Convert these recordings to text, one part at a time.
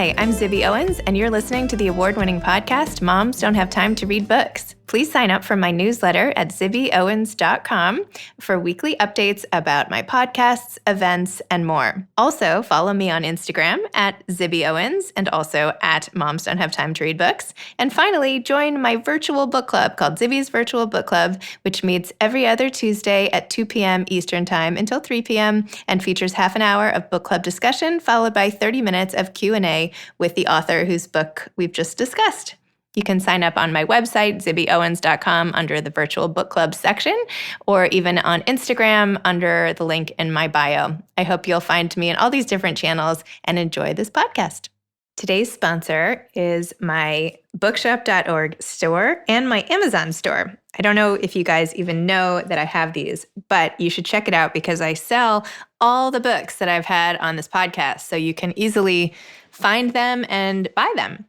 Hi, I'm Zibby Owens, and you're listening to the award-winning podcast, Moms Don't Have Time to Read Books. Please sign up for my newsletter at zibbyowens.com for weekly updates about my podcasts, events, and more. Also, follow me on Instagram at Zibby Owens and also at Moms Don't Have Time to Read Books. And finally, join my virtual book club called Zibby's Virtual Book Club, which meets every other Tuesday at 2 p.m. Eastern Time until 3 p.m. and features half an hour of book club discussion followed by 30 minutes of Q&A with the author whose book we've just discussed. You can sign up on my website, zibbyowens.com, under the virtual book club section, or even on Instagram under the link in my bio. I hope you'll find me in all these different channels and enjoy this podcast. Today's sponsor is my bookshop.org store and my Amazon store. I don't know if you guys even know that I have these, but you should check it out because I sell all the books that I've had on this podcast, so you can easily find them and buy them.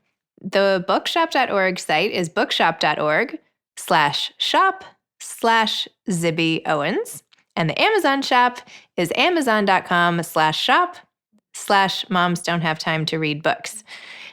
The bookshop.org site is bookshop.org/shop/Zibby Owens. And the Amazon shop is amazon.com/shop/moms don't have time to read books.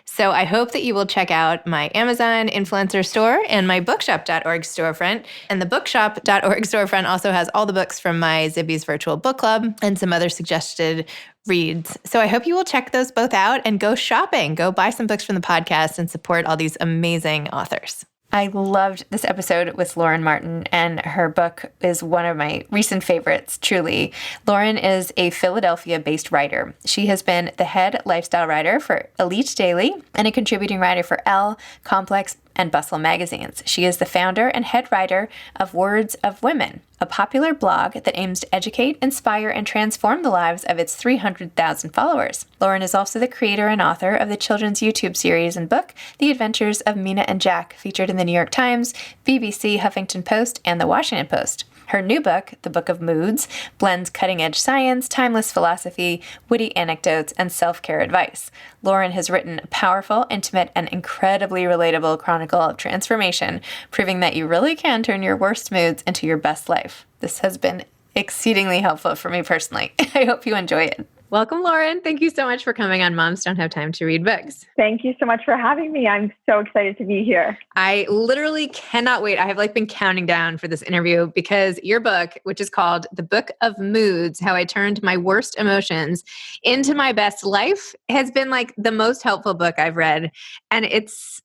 So I hope that you will check out my Amazon influencer store and my bookshop.org storefront. And the bookshop.org storefront also has all the books from my Zibby's Virtual Book Club and some other suggested reads. So I hope you will check those both out and go shopping. Go buy some books from the podcast and support all these amazing authors. I loved this episode with Lauren Martin, and her book is one of my recent favorites, truly. Lauren is a Philadelphia-based writer. She has been the head lifestyle writer for Elite Daily and a contributing writer for Elle, Complex, and Bustle magazines. She is the founder and head writer of Words of Women, a popular blog that aims to educate, inspire, and transform the lives of its 300,000 followers. Lauren is also the creator and author of the children's YouTube series and book, The Adventures of Mina and Jack, featured in the New York Times, BBC, Huffington Post, and the Washington Post. Her new book, The Book of Moods, blends cutting-edge science, timeless philosophy, witty anecdotes, and self-care advice. Lauren has written a powerful, intimate, and incredibly relatable chronicle of transformation, proving that you really can turn your worst moods into your best life. This has been exceedingly helpful for me personally. I hope you enjoy it. Welcome, Lauren. Thank you so much for coming on Moms Don't Have Time to Read Books. Thank you so much for having me. I'm so excited to be here. I literally cannot wait. I have been counting down for this interview because your book, which is called The Book of Moods, How I Turned My Worst Emotions into My Best Life, has been the most helpful book I've read. And it's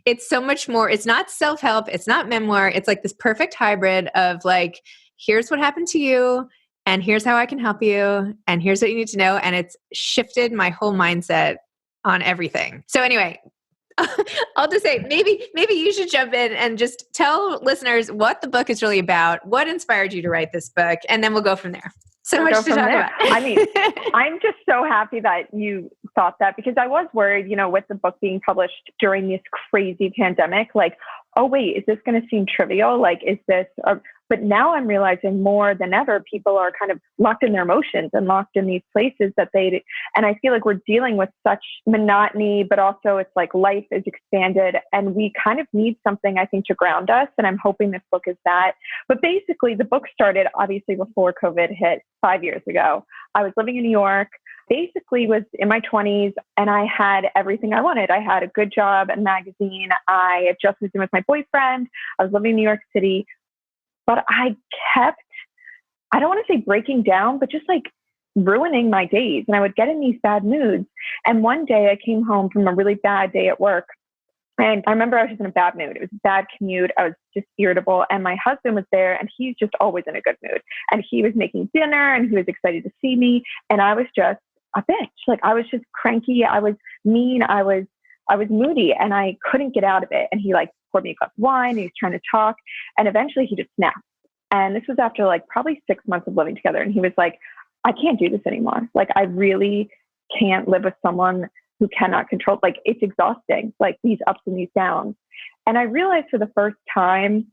it's so much more. It's not self-help. It's not memoir. It's this perfect hybrid of here's what happened to you, and here's how I can help you, and here's what you need to know. And it's shifted my whole mindset on everything. So anyway, I'll just say, maybe you should jump in and just tell listeners what the book is really about, what inspired you to write this book, and then we'll go from there. So much to talk about. I mean, I'm just so happy that you thought that, because I was worried, with the book being published during this crazy pandemic, oh wait, is this going to seem trivial? Is this, but now I'm realizing more than ever, people are kind of locked in their emotions and locked in these places and I feel we're dealing with such monotony, but also it's life is expanded and we kind of need something, I think, to ground us. And I'm hoping this book is that. But basically the book started obviously before COVID hit 5 years ago. I was living in New York, basically was in my 20s, and I had everything I wanted. I had a good job, a magazine. I had just moved in with my boyfriend. I was living in New York City. But I don't want to say breaking down, but just ruining my days. And I would get in these bad moods. And one day I came home from a really bad day at work. And I remember I was just in a bad mood. It was a bad commute. I was just irritable. And my husband was there, and he's just always in a good mood. And he was making dinner, and he was excited to see me. And I was just a bitch. I was just cranky. I was mean. I was moody, and I couldn't get out of it. And he poured me a glass of wine, and he was trying to talk. And eventually he just snapped. And this was after probably 6 months of living together. And he was like, I can't do this anymore. I really can't live with someone who cannot control. It's exhausting, these ups and these downs. And I realized for the first time,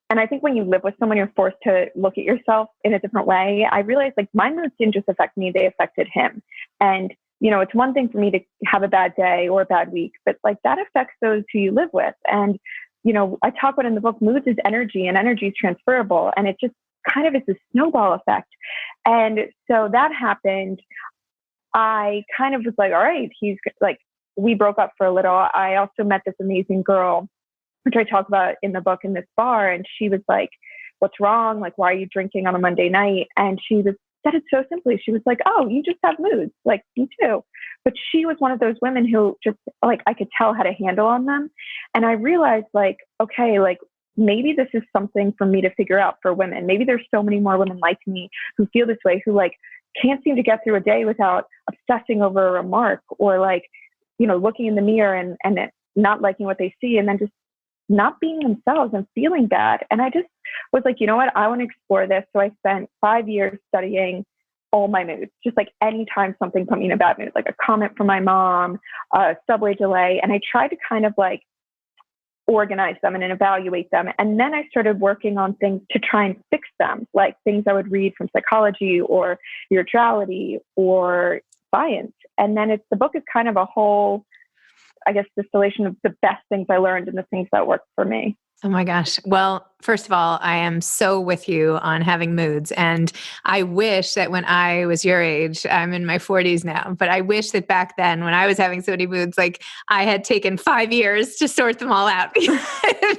and I think when you live with someone, you're forced to look at yourself in a different way. I realized my moods didn't just affect me, they affected him. And it's one thing for me to have a bad day or a bad week, but that affects those who you live with. And, I talk about in the book, moods is energy, and energy is transferable. And it just kind of is a snowball effect. And so that happened. I kind of was like, all right, he's like, we broke up for a little. I also met this amazing girl, which I talk about in the book, in this bar. And she was like, what's wrong? Like, why are you drinking on a Monday night? And said it so simply. She was like, oh, you just have moods. Like, me too. But she was one of those women who just, like, I could tell had a handle on them. And I realized, like, okay, like, maybe this is something for me to figure out for women. Maybe there's so many more women like me who feel this way, who like can't seem to get through a day without obsessing over a remark, or like, looking in the mirror and not liking what they see, and then just not being themselves and feeling bad. And I just was like, you know what? I want to explore this. So I spent 5 years studying all my moods, just like anytime something put me in a bad mood, like a comment from my mom, a subway delay. And I tried to kind of like organize them and evaluate them. And then I started working on things to try and fix them, like things I would read from psychology or spirituality or science. And then the book is kind of a whole, I guess, distillation of the best things I learned and the things that worked for me. Oh my gosh. Well, first of all, I am so with you on having moods. And I wish that when I was your age, I'm in my 40s now, but I wish that back then when I was having so many moods, like I had taken 5 years to sort them all out.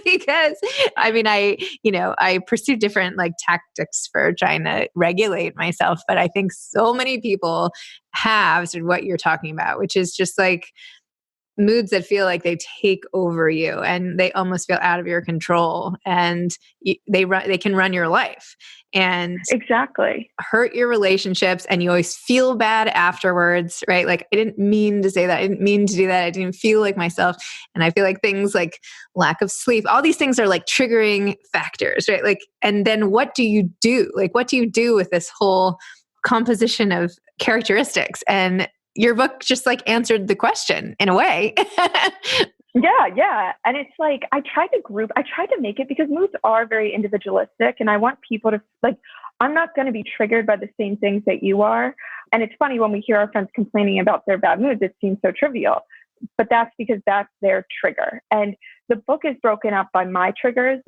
Because I mean, I pursued different like tactics for trying to regulate myself, but I think so many people have sort of what you're talking about, which is just like moods that feel like they take over you and they almost feel out of your control, and they can run your life and exactly hurt your relationships, and you always feel bad afterwards, right? Like, I didn't mean to say that. I didn't mean to do that. I didn't feel like myself. And I feel like things like lack of sleep, all these things are like triggering factors, right? Like, and then what do you do? Like, what do you do with this whole composition of characteristics? And your book just like answered the question in a way. Yeah. And it's like, I tried to make it, because moods are very individualistic, and I want people to like, I'm not going to be triggered by the same things that you are. And it's funny when we hear our friends complaining about their bad moods, it seems so trivial, but that's because that's their trigger. And the book is broken up by my triggers,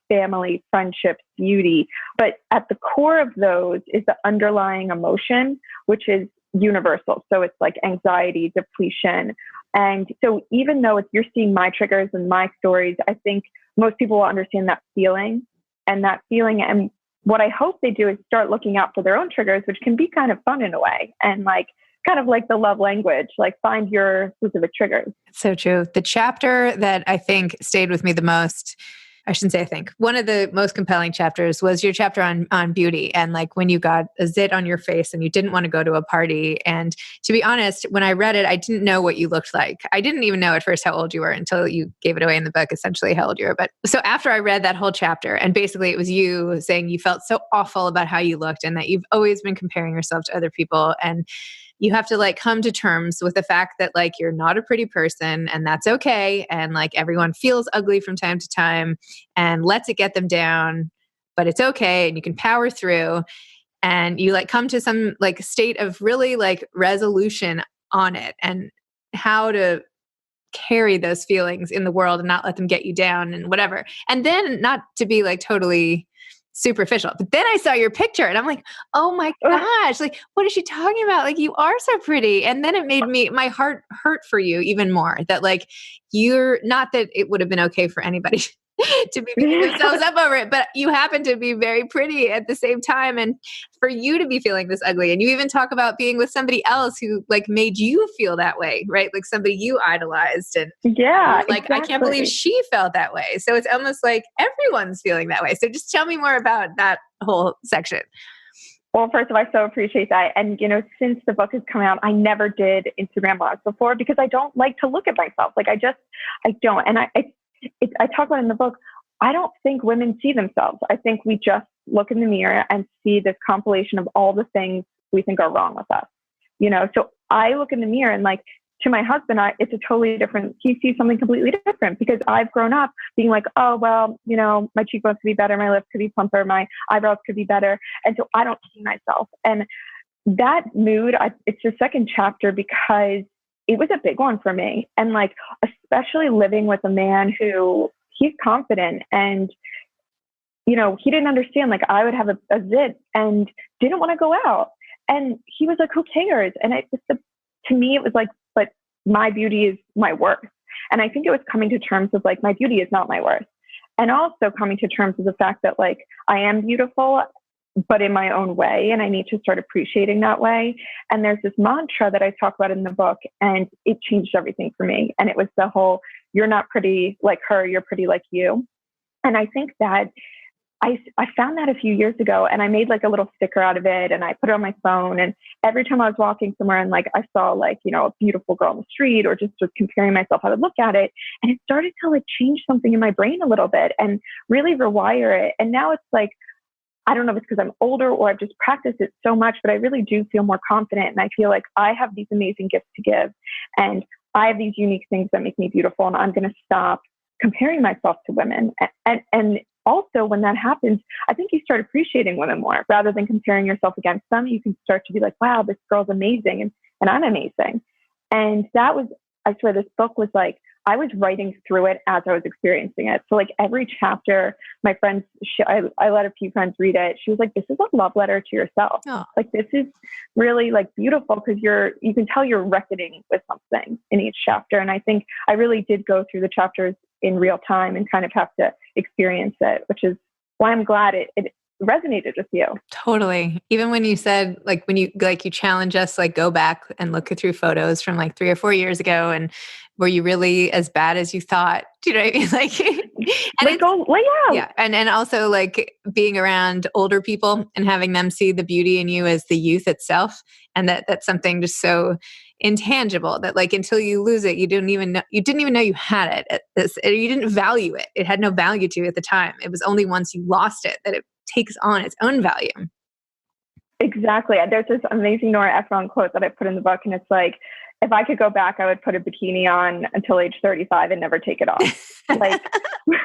family, friendships, beauty. But at the core of those is the underlying emotion, which is universal. So it's like anxiety, depletion. And so even though you're seeing my triggers and my stories, I think most people will understand that feeling. And what I hope they do is start looking out for their own triggers, which can be kind of fun in a way. And like, kind of like the love language, like find your specific triggers. So true. The chapter that I think stayed with me the most, I shouldn't say I think, one of the most compelling chapters was your chapter on beauty, and like when you got a zit on your face and you didn't want to go to a party. And to be honest, when I read it, I didn't know what you looked like. I didn't even know at first how old you were until you gave it away in the book, essentially how old you were. But so after I read that whole chapter, and basically it was you saying you felt so awful about how you looked and that you've always been comparing yourself to other people, and you have to like come to terms with the fact that like you're not a pretty person, and that's okay. And like everyone feels ugly from time to time and lets it get them down, but it's okay. And you can power through, and you like come to some like state of really like resolution on it, and how to carry those feelings in the world and not let them get you down and whatever. And then not to be like totally superficial. But then I saw your picture and I'm like, oh my gosh, like, what is she talking about? Like, you are so pretty. And then it made my heart hurt for you even more, that like, you're not that it would have been okay for anybody to be beating themselves up over it, but you happen to be very pretty at the same time. And for you to be feeling this ugly, and you even talk about being with somebody else who like made you feel that way, right? Like somebody you idolized, and yeah, like, exactly. I can't believe she felt that way. So it's almost like everyone's feeling that way. So just tell me more about that whole section. Well, first of all, I so appreciate that. And, since the book has come out, I never did Instagram blogs before, because I don't like to look at myself. Like I don't. And I talk about in the book, I don't think women see themselves. I think we just look in the mirror and see this compilation of all the things we think are wrong with us. So I look in the mirror and like, to my husband, it's a totally different, he sees something completely different, because I've grown up being like, oh, well, my cheekbones could be better, my lips could be plumper, my eyebrows could be better. And so I don't see myself. And that mood, it's the second chapter, because it was a big one for me. And like, especially living with a man who he's confident, and, he didn't understand, like I would have a zit and didn't want to go out. And he was like, who cares? And it was the to me, it was like, but my beauty is my worth. And I think it was coming to terms with like, my beauty is not my worth. And also coming to terms with the fact that like, I am beautiful, but in my own way. And I need to start appreciating that way. And there's this mantra that I talk about in the book, and it changed everything for me. And it was the whole, you're not pretty like her, you're pretty like you. And I think that I found that a few years ago, and I made like a little sticker out of it, and I put it on my phone. And every time I was walking somewhere and like I saw like, you know, a beautiful girl on the street or just was comparing myself, I would look at it, and it started to like change something in my brain a little bit and really rewire it. And now it's like, I don't know if it's because I'm older or I've just practiced it so much, but I really do feel more confident. And I feel like I have these amazing gifts to give, and I have these unique things that make me beautiful, and I'm going to stop comparing myself to women. And also when that happens, I think you start appreciating women more rather than comparing yourself against them. You can start to be like, wow, this girl's amazing, and I'm amazing. And that was, I swear, this book was like, I was writing through it as I was experiencing it. So like every chapter, my friends, I let a few friends read it. She was like, this is a love letter to yourself. Oh. Like, this is really like beautiful because you can tell you're reckoning with something in each chapter. And I think I really did go through the chapters in real time and kind of have to experience it, which is why I'm glad it resonated with you. Totally. Even when you said like, when you challenge us, like go back and look through photos from like 3 or 4 years ago, and were you really as bad as you thought? Do you know what I mean? Like, and like go lay out. Yeah. And also like being around older people and having them see the beauty in you as the youth itself. And that's something just so intangible that like, until you lose it, you didn't even know you had it. You didn't value it. It had no value to you at the time. It was only once you lost it that it takes on its own value. Exactly. There's this amazing Nora Ephron quote that I put in the book, and it's like, if I could go back, I would put a bikini on until age 35 and never take it off. Like,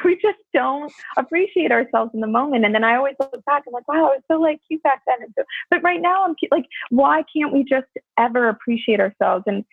we just don't appreciate ourselves in the moment. And then I always look back and like, wow, I was so like cute back then. But right now I'm like, why can't we just ever appreciate ourselves? And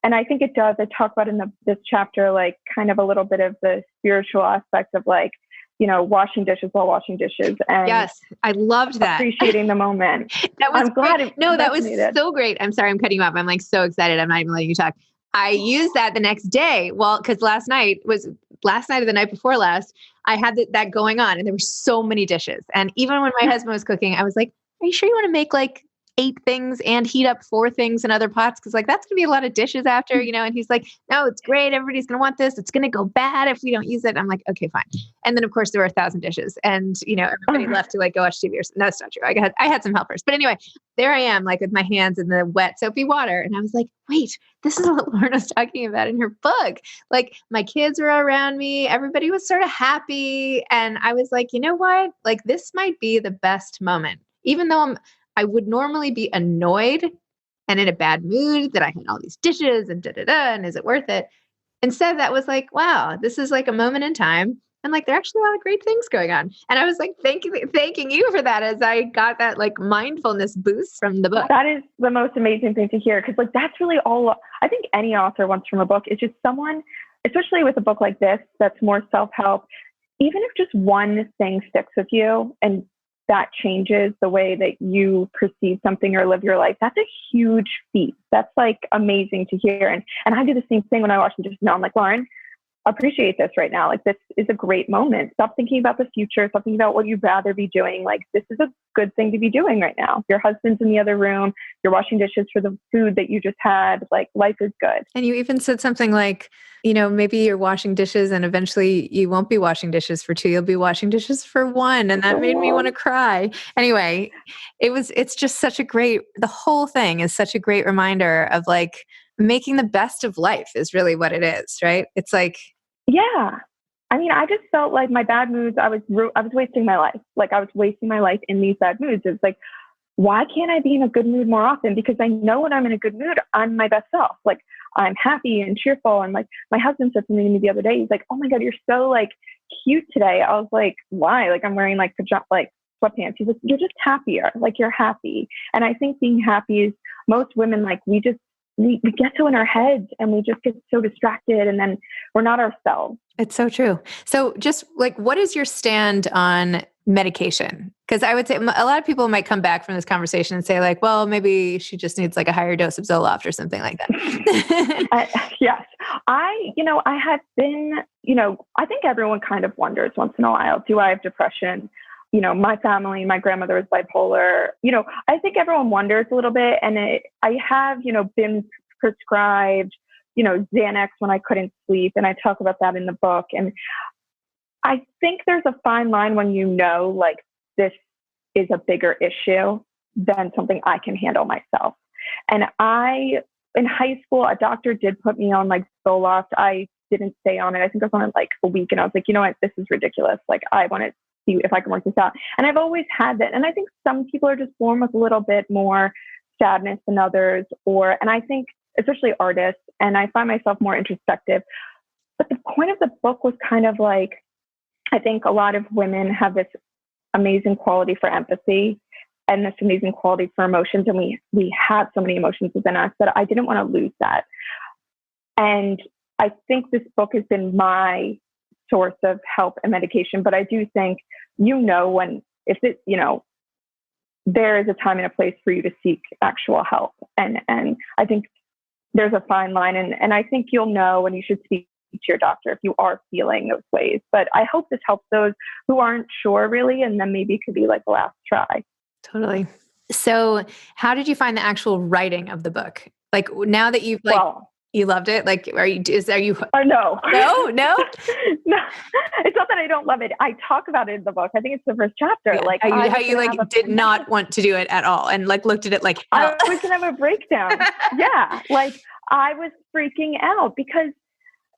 I think it does. I talk about in this chapter, like kind of a little bit of the spiritual aspect of like, you know, washing dishes while washing dishes. And yes, I loved that. Appreciating the moment. That was I'm glad great. No, that was so great. I'm sorry, I'm cutting you off. I'm like so excited. I'm not even letting you talk. I used that the next day. Well, because last night or the night before last, I had that going on, and there were so many dishes. And even when my husband was cooking, I was like, are you sure you want to make like 8 things and heat up 4 things in other pots? Cause like, that's gonna be a lot of dishes after, you know? And he's like, no, it's great. Everybody's gonna want this. It's gonna go bad if we don't use it. And I'm like, okay, fine. And then of course there were 1,000 dishes, and you know, everybody left to like go watch TV or something. No, that's not true. I had some helpers, but anyway, there I am, like with my hands in the wet soapy water. And I was like, wait, this is what Lauren was talking about in her book. Like, my kids were around me. Everybody was sort of happy. And I was like, you know what? Like, this might be the best moment, even though I would normally be annoyed and in a bad mood that I had all these dishes and and is it worth it? Instead, that was like, wow, this is like a moment in time. And like, there are actually a lot of great things going on. And I was like, thanking you for that, as I got that like mindfulness boost from the book. That is the most amazing thing to hear. Cause like, that's really all I think any author wants from a book, is just someone, especially with a book like this, that's more self-help. Even if just one thing sticks with you and that changes the way that you perceive something or live your life, that's a huge feat. That's like amazing to hear. And I do the same thing when I watch them just now. I'm like, Lauren, appreciate this right now. Like, this is a great moment. Stop thinking about the future. Stop thinking about what you'd rather be doing. Like, this is a good thing to be doing right now. Your husband's in the other room. You're washing dishes for the food that you just had. Like, life is good. And you even said something like, you know, maybe you're washing dishes and eventually you won't be washing dishes for 2. You'll be washing dishes for 1. And that made me want to cry. Anyway, it's just the whole thing is such a great reminder of like making the best of life is really what it is, right? It's like, yeah. I mean, I just felt like my bad moods, I was wasting my life. Like, I was wasting my life in these bad moods. It's like, why can't I be in a good mood more often? Because I know when I'm in a good mood, I'm my best self. Like, I'm happy and cheerful. And like, my husband said something to me the other day. He's like, oh my God, you're so like cute today. I was like, why? Like, I'm wearing like sweatpants. He's like, you're just happier. Like, you're happy. And I think being happy is, most women, like, we just we get so in our heads and we just get so distracted and then we're not ourselves. It's so true. So just like, what is your stand on medication? Because I would say a lot of people might come back from this conversation and say like, well, maybe she just needs like a higher dose of Zoloft or something like that. Yes. I have been, I think everyone kind of wonders once in a while, do I have depression? My family, my grandmother is bipolar. I think everyone wonders a little bit. And I have, been prescribed, Xanax when I couldn't sleep. And I talk about that in the book. And I think there's a fine line when like this is a bigger issue than something I can handle myself. And in high school, a doctor did put me on like Zoloft. I didn't stay on it. I think I was on it like a week and I was like, you know what, this is ridiculous. Like I want to see if I can work this out. And I've always had that. And I think some people are just born with a little bit more sadness than others, and I think especially artists, and I find myself more introspective. But the point of the book was kind of like, I think a lot of women have this amazing quality for empathy and this amazing quality for emotions. And we have so many emotions within us that I didn't want to lose that. And I think this book has been my source of help and medication. But I do think, there is a time and a place for you to seek actual help. And I think there's a fine line. And I think you'll know when you should speak to your doctor if you are feeling those ways. But I hope this helps those who aren't sure really. And then maybe it could be like the last try. Totally. So how did you find the actual writing of the book? Like now that you've you loved it? Like, are you? No. No? No. It's not that I don't love it. I talk about it in the book. I think it's the first chapter. Yeah. Like how you like did not want to do it at all and like looked at it like hell. I was going to have a breakdown. Yeah. Like I was freaking out because,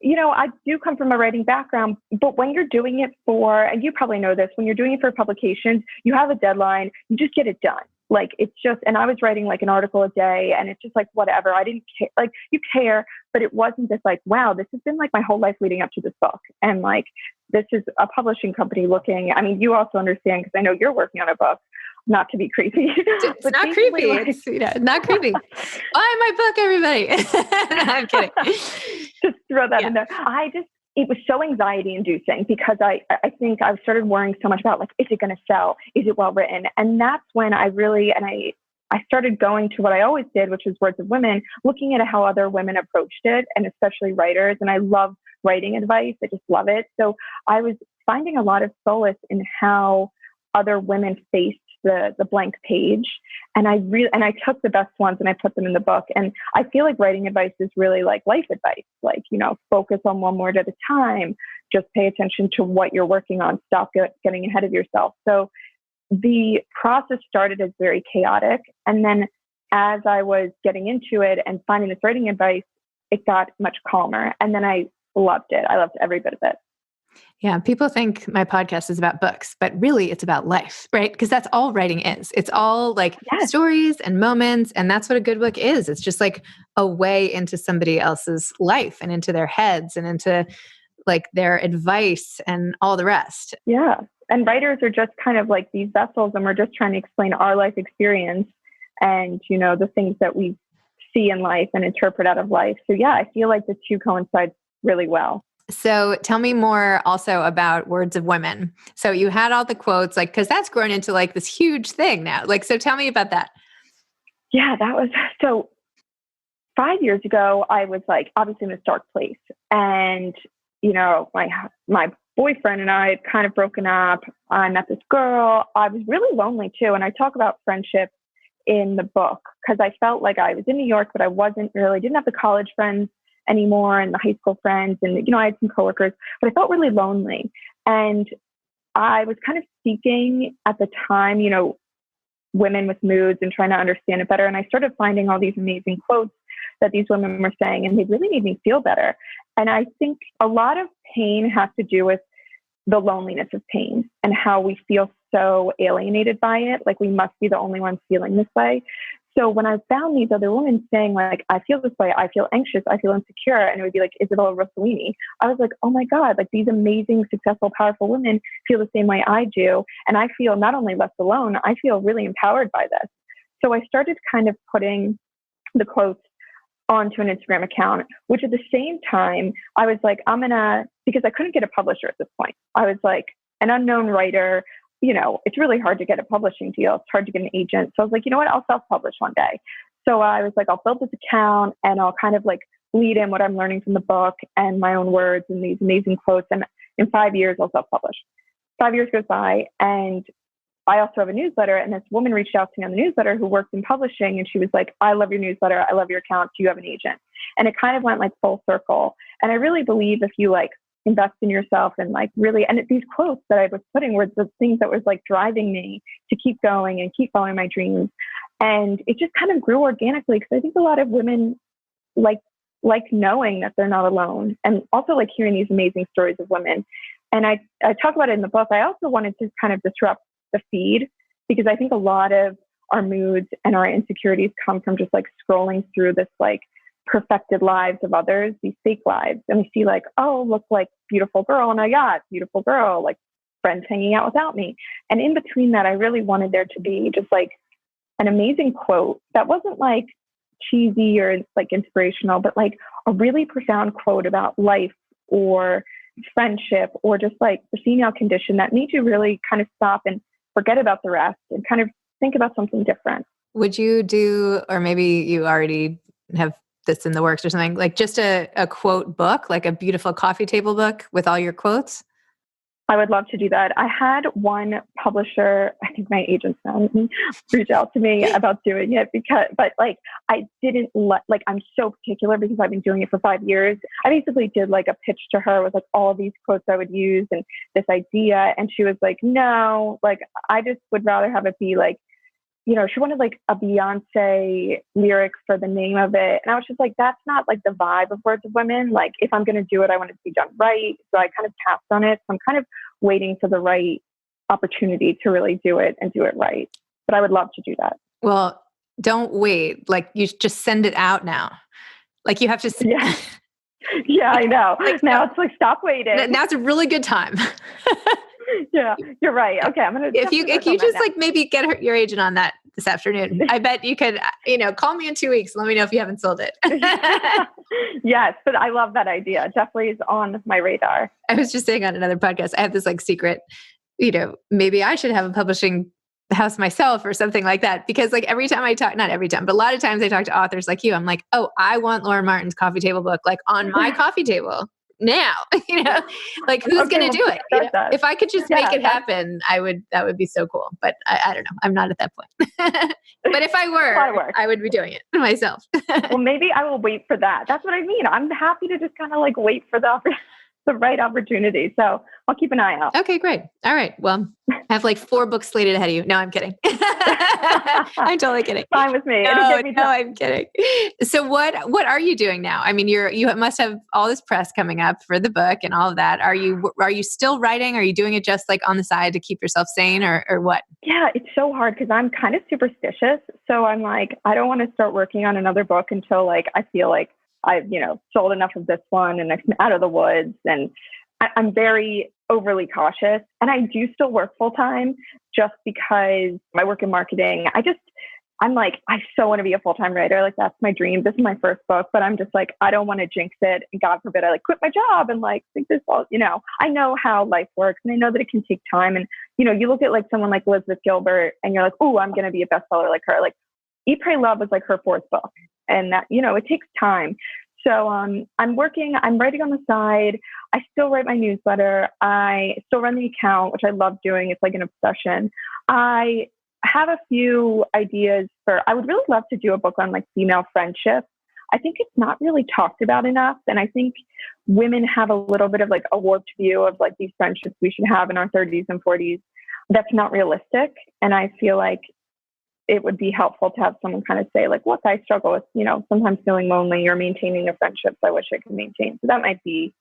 I do come from a writing background, but when you're doing it and you probably know this, when you're doing it for publications, you have a deadline, you just get it done. Like, it's just, and I was writing like an article a day and it's just like, whatever. I didn't care. Like you care, but it wasn't this like, wow, this has been like my whole life leading up to this book. And like, this is a publishing company you also understand, because I know you're working on a book, not to be creepy. It's not creepy. Like, it's not creepy. Buy my book, everybody. No, I'm kidding. Just throw that in there. It was so anxiety inducing because I think I started worrying so much about like, is it going to sell? Is it well written? And that's when I started going to what I always did, which was Words of Women, looking at how other women approached it, and especially writers. And I love writing advice. I just love it. So I was finding a lot of solace in how other women faced the blank page. And I took the best ones and I put them in the book. And I feel like writing advice is really like life advice, like, focus on one word at a time, just pay attention to what you're working on, stop getting ahead of yourself. So the process started as very chaotic. And then as I was getting into it and finding this writing advice, it got much calmer. And then I loved it. I loved every bit of it. Yeah, people think my podcast is about books, but really it's about life, right? Because that's all writing is. It's all like stories and moments. And that's what a good book is. It's just like a way into somebody else's life and into their heads and into like their advice and all the rest. Yeah. And writers are just kind of like these vessels, and we're just trying to explain our life experience and, the things that we see in life and interpret out of life. So yeah, I feel like the two coincide really well. So tell me more also about Words of Women. So you had all the quotes, like, because that's grown into like this huge thing now. Like, so tell me about that. Yeah, so 5 years ago, I was like, obviously in this dark place. And, my boyfriend and I had kind of broken up. I met this girl. I was really lonely too. And I talk about friendship in the book because I felt like I was in New York, but I didn't have the college friends anymore and the high school friends. And, I had some coworkers, but I felt really lonely. And I was kind of seeking at the time, women with moods and trying to understand it better. And I started finding all these amazing quotes that these women were saying, and they really made me feel better. And I think a lot of pain has to do with the loneliness of pain and how we feel so alienated by it. Like we must be the only ones feeling this way. So when I found these other women saying like, I feel this way, I feel anxious, I feel insecure, and it would be like Isabella Rossellini, I was like, oh my God, like these amazing, successful, powerful women feel the same way I do. And I feel not only less alone, I feel really empowered by this. So I started kind of putting the quotes onto an Instagram account, which at the same time, I was like, because I couldn't get a publisher at this point. I was like an unknown writer. It's really hard to get a publishing deal. It's hard to get an agent. So I was like, you know what? I'll self-publish one day. So I was like, I'll build this account and I'll kind of like lead in what I'm learning from the book and my own words and these amazing quotes. And in 5 years, I'll self-publish. 5 years goes by, and I also have a newsletter, and this woman reached out to me on the newsletter who works in publishing, and she was like, I love your newsletter. I love your account. Do you have an agent? And it kind of went like full circle. And I really believe if you like invest in yourself and like really, and these quotes that I was putting were the things that was like driving me to keep going and keep following my dreams. And it just kind of grew organically, because I think a lot of women like knowing that they're not alone, and also like hearing these amazing stories of women. And I talk about it in the book. I also wanted to kind of disrupt the feed, because I think a lot of our moods and our insecurities come from just like scrolling through this like perfected lives of others, these fake lives. And we see like, oh, look, like beautiful girl on a yacht, beautiful girl, like friends hanging out without me. And in between that, I really wanted there to be just like an amazing quote that wasn't like cheesy or like inspirational, but like a really profound quote about life or friendship or just like the female condition that made you really kind of stop and forget about the rest and kind of think about something different. Would you do, or maybe you already have this in the works or something, like just a quote book, like a beautiful coffee table book with all your quotes? I would love to do that. I had one publisher, I think my agent reached out to me about doing it but like I didn't like, I'm so particular because I've been doing it for 5 years. I basically did like a pitch to her with like all these quotes I would use and this idea. And she was like, no, like I just would rather have it be like, she wanted like a Beyonce lyric for the name of it. And I was just like, that's not like the vibe of Words of Women. Like if I'm going to do it, I want it to be done right. So I kind of passed on it. So I'm kind of waiting for the right opportunity to really do it and do it right. But I would love to do that. Well, don't wait. Like you just send it out now. Like you have to. Yeah. Yeah, I know. Like, now it's like, stop waiting. Now it's a really good time. Yeah, you're right. Okay, I'm gonna. If you just like maybe get your agent on that this afternoon, I bet you could. Call me in 2 weeks. Let me know if you haven't sold it. Yes, but I love that idea. Definitely is on my radar. I was just saying on another podcast, I have this like secret. Maybe I should have a publishing house myself or something like that, because like every time I talk, not every time, but a lot of times I talk to authors like you, I'm like, oh, I want Lauren Martin's coffee table book like on my coffee table. Now, like who's going to do it? If I could just make it happen, that would be so cool. But I don't know. I'm not at that point. But if I were, I would be doing it myself. Well, maybe I will wait for that. That's what I mean. I'm happy to just kind of like wait for the right opportunity. So I'll keep an eye out. Okay, great. All right. Well, I have like 4 books slated ahead of you. No, I'm kidding. I'm totally kidding. Fine with me. No, I'm kidding. So what are you doing now? I mean, you must have all this press coming up for the book and all of that. Are you still writing? Are you doing it just like on the side to keep yourself sane or what? Yeah, it's so hard because I'm kind of superstitious. So I'm like, I don't want to start working on another book until like, I feel like I've, sold enough of this one and I'm out of the woods. And I'm very overly cautious. And I do still work full time just because I work in marketing. I'm like, I so want to be a full-time writer. Like that's my dream. This is my first book, but I'm just like, I don't want to jinx it. And God forbid I like quit my job and like think this all, I know how life works and I know that it can take time. And, you look at like someone like Elizabeth Gilbert and you're like, oh, I'm going to be a bestseller like her. Like Eat, Pray, Love was like her 4th book. And that, it takes time. So I'm writing on the side. I still write my newsletter. I still run the account, which I love doing. It's like an obsession. I have a few ideas I would really love to do a book on like female friendship. I think it's not really talked about enough. And I think women have a little bit of like a warped view of like these friendships we should have in our 30s and 40s. That's not realistic. And I feel like it would be helpful to have someone kind of say like, look, I struggle with, sometimes feeling lonely or maintaining the friendships I wish I could maintain. So that might be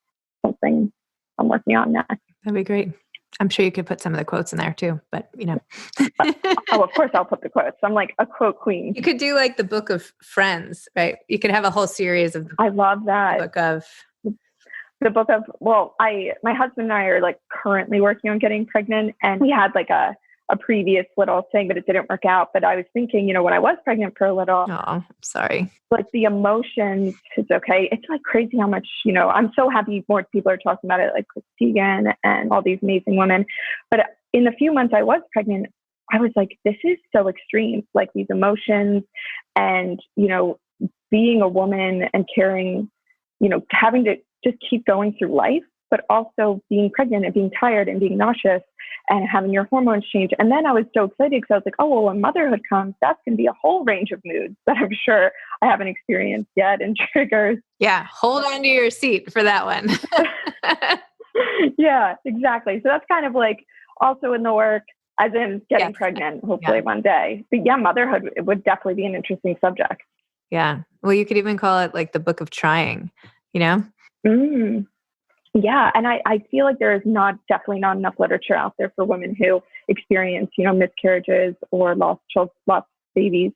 something I'm working on next. That'd be great. I'm sure you could put some of the quotes in there too, but Oh, of course I'll put the quotes. I'm like a quote queen. You could do like the book of friends, right? You could have a whole series of. I love that. The book of, my husband and I are like currently working on getting pregnant, and we had like a a previous little thing, but it didn't work out. But I was thinking, when I was pregnant for a little, Oh, I'm sorry. like the emotions, it's okay. It's like crazy how much, I'm so happy more people are talking about it, like Christine and all these amazing women. But in the few months I was pregnant, I was like, this is so extreme, like these emotions and, being a woman and carrying, having to just keep going through life, but also being pregnant and being tired and being nauseous and having your hormones change. And then I was so excited because I was like, oh, well, when motherhood comes, that's going to be a whole range of moods that I'm sure I haven't experienced yet and triggers. Yeah. Hold on to your seat for that one. Yeah, exactly. So that's kind of like also in the work, as in getting pregnant, hopefully one day. But yeah, motherhood, it would definitely be an interesting subject. Yeah. Well, you could even call it like the book of trying, Mm. Yeah. And I feel like there is definitely not enough literature out there for women who experience, miscarriages or lost babies.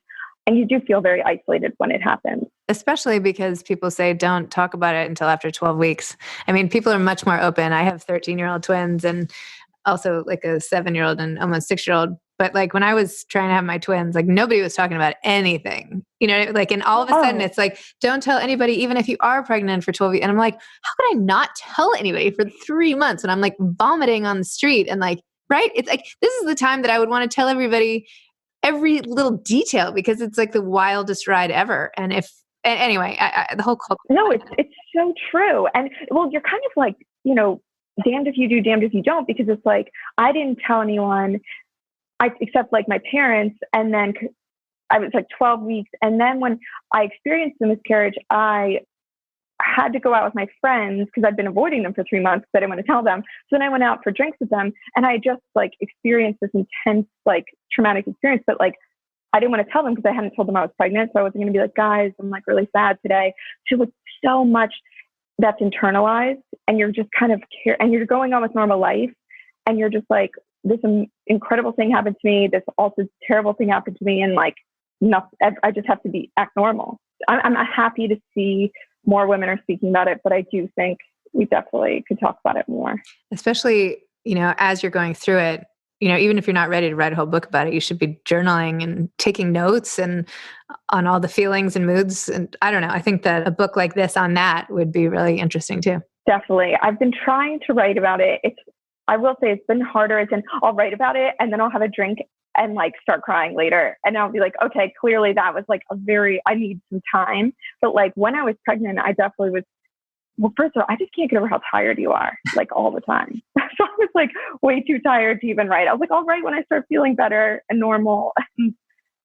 And you do feel very isolated when it happens. Especially because people say don't talk about it until after 12 weeks. I mean, people are much more open. I have 13-year-old twins and also like a 7-year-old and almost 6-year-old. But like when I was trying to have my twins, like nobody was talking about anything, and all of a sudden it's like, don't tell anybody, even if you are pregnant for 12 weeks. And I'm like, how could I not tell anybody for 3 months? And I'm like vomiting on the street and like, right. It's like, this is the time that I would want to tell everybody every little detail because it's like the wildest ride ever. And anyway, the whole culture. No, it's so true. And well, you're kind of like, damned if you do, damned if you don't, because it's like, I didn't tell anyone except like my parents. And then I was like 12 weeks. And then when I experienced the miscarriage, I had to go out with my friends because I'd been avoiding them for 3 months because I didn't want to tell them. So then I went out for drinks with them and I just like experienced this intense, like traumatic experience. But like, I didn't want to tell them because I hadn't told them I was pregnant. So I wasn't going to be like, guys, I'm like really sad today. So it's so much that's internalized and you're just kind of and you're going on with normal life. And you're just like, this incredible thing happened to me. This also terrible thing happened to me. And like, I just have to act normal. I'm happy to see more women are speaking about it, but I do think we definitely could talk about it more. Especially, as you're going through it, even if you're not ready to write a whole book about it, you should be journaling and taking notes and on all the feelings and moods. And I don't know, I think that a book like this on that would be really interesting too. Definitely. I've been trying to write about it. I will say it's been harder. I'll write about it and then I'll have a drink and like start crying later. And I'll be like, okay, clearly that was like I need some time. But like when I was pregnant, I definitely was, well, first of all, I just can't get over how tired you are like all the time. So I was like way too tired to even write. I was like, I'll write when I start feeling better and normal.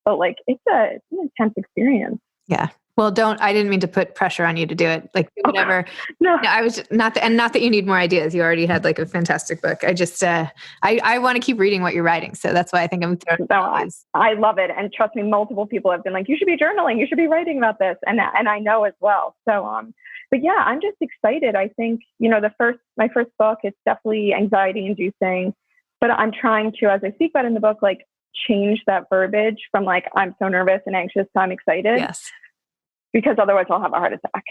But like, it's an intense experience. Yeah. Well, I didn't mean to put pressure on you to do it. Like whatever. No, I was not that you need more ideas. You already had like a fantastic book. I just, I want to keep reading what you're writing. So that's why I think I'm throwing. No, I love it. And trust me, multiple people have been like, you should be journaling. You should be writing about this. And I know as well. So, but yeah, I'm just excited. I think, my first book, it's definitely anxiety inducing, but I'm trying to, as I speak about in the book, like change that verbiage from like, I'm so nervous and anxious to I'm excited. Yes. Because otherwise I'll have a heart attack.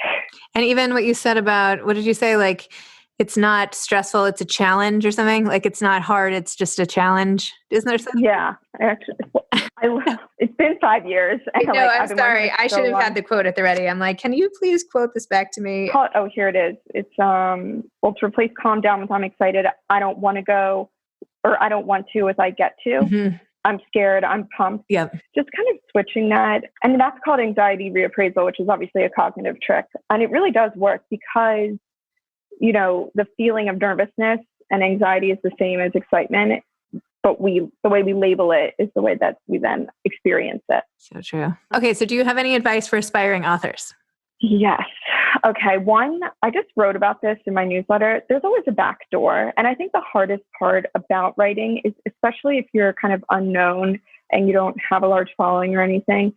And even what you said about, what did you say? Like, it's not stressful, it's a challenge or something? Like, it's not hard, it's just a challenge. Isn't there something? Yeah. Actually, it's been 5 years. And I'm sorry. I should have had the quote at the ready. I'm like, can you please quote this back to me? Oh, here it is. It's, well, to replace calm down with I'm excited. I don't want to go, or I don't want to with I get to. Mm-hmm. I'm scared, I'm pumped. Yeah. Just kind of switching that. And that's called anxiety reappraisal, which is obviously a cognitive trick. And it really does work because, the feeling of nervousness and anxiety is the same as excitement, but the way we label it is the way that we then experience it. So true. Okay. So do you have any advice for aspiring authors? Yes. Okay. One, I just wrote about this in my newsletter. There's always a back door. And I think the hardest part about writing is, especially if you're kind of unknown and you don't have a large following or anything,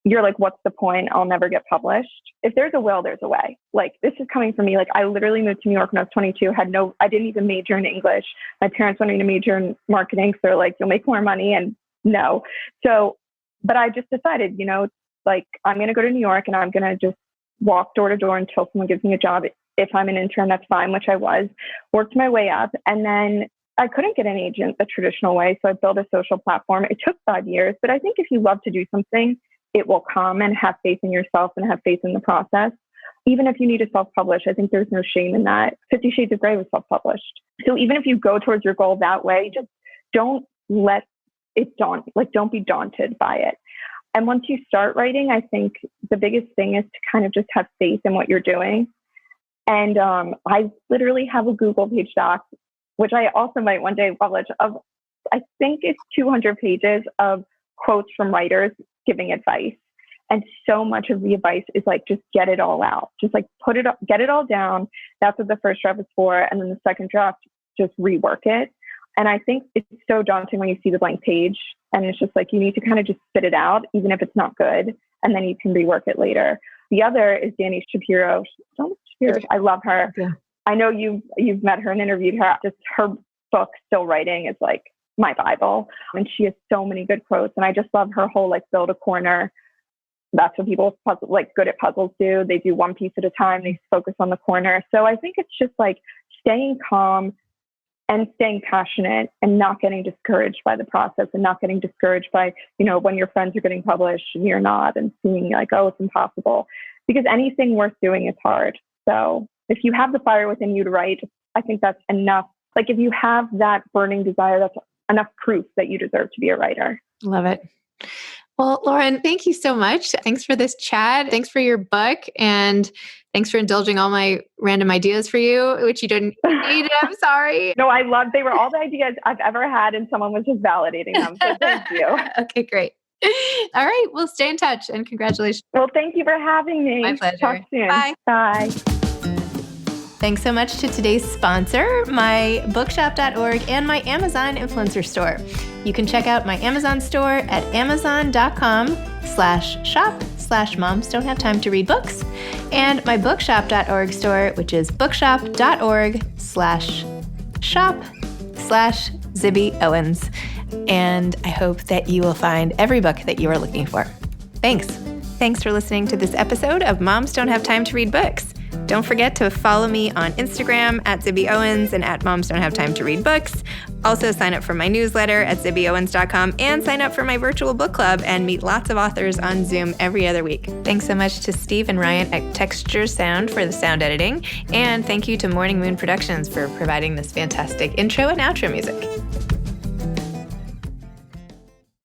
you're like, what's the point? I'll never get published. If there's a will, there's a way. Like, this is coming from me. Like, I literally moved to New York when I was 22, I didn't even major in English. My parents wanted me to major in marketing. So they're like, you'll make more money. And no. So, but I just decided, like, I'm going to go to New York and I'm going to just walk door to door until someone gives me a job. If I'm an intern, that's fine, which I was. Worked my way up. And then I couldn't get an agent the traditional way. So I built a social platform. It took 5 years, but I think if you love to do something, it will come, and have faith in yourself and have faith in the process. Even if you need to self-publish, I think there's no shame in that. 50 Shades of Grey was self-published. So even if you go towards your goal that way, just don't let it don't be daunted by it. And once you start writing, I think the biggest thing is to kind of just have faith in what you're doing. And I literally have a Google page doc, which I also might one day publish, of I think it's 200 pages of quotes from writers giving advice. And so much of the advice is like, just get it all out. Just like get it all down. That's what the first draft is for. And then the second draft, just rework it. And I think it's so daunting when you see the blank page, and it's just like, you need to kind of just spit it out, even if it's not good. And then you can rework it later. The other is Dani Shapiro. I love her. Yeah. I know you've met her and interviewed her. Just her book, Still Writing, is like my Bible. And she has so many good quotes. And I just love her whole like build a corner. That's what people good at puzzles do. They do one piece at a time. They focus on the corner. So I think it's just like staying calm and staying passionate and not getting discouraged by the process, and not getting discouraged by, when your friends are getting published and you're not, and seeing like, oh, it's impossible, because anything worth doing is hard. So if you have the fire within you to write, I think that's enough. Like if you have that burning desire, that's enough proof that you deserve to be a writer. Love it. Well, Lauren, thank you so much. Thanks for this chat. Thanks for your book. And thanks for indulging all my random ideas for you, which you didn't need. I'm sorry. No, they were all the ideas I've ever had, and someone was just validating them. So thank you. Okay, great. All right. We'll stay in touch, and congratulations. Well, thank you for having me. My pleasure. Talk soon. Bye. Bye. Thanks so much to today's sponsor, my bookshop.org and my Amazon influencer store. You can check out my Amazon store at amazon.com/shop/moms don't have time to read books, and my bookshop.org store, which is bookshop.org/shop/Zibby Owens. And I hope that you will find every book that you are looking for. Thanks. Thanks for listening to this episode of Moms Don't Have Time to Read Books. Don't forget to follow me on Instagram at Zibby Owens and at Moms Don't Have Time to Read Books. Also sign up for my newsletter at zibbyowens.com, and sign up for my virtual book club and meet lots of authors on Zoom every other week. Thanks so much to Steve and Ryan at Texture Sound for the sound editing. And thank you to Morning Moon Productions for providing this fantastic intro and outro music.